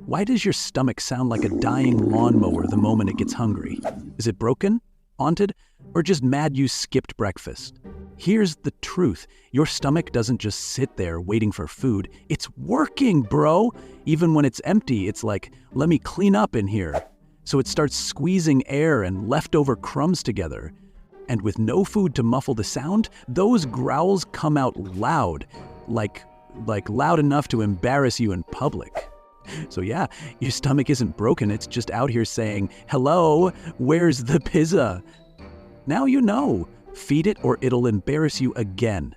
Why does your stomach sound like a dying lawnmower the moment it gets hungry? Is it broken, haunted, or just mad you skipped breakfast? Here's the truth. Your stomach doesn't just sit there waiting for food. It's working, bro. Even when it's empty, it's like, let me clean up in here. So it starts squeezing air and leftover crumbs together. And with no food to muffle the sound, those growls come out loud, like loud enough to embarrass you in public. So yeah, your stomach isn't broken, it's just out here saying, hello, where's the pizza? Now you know. Feed it or it'll embarrass you again.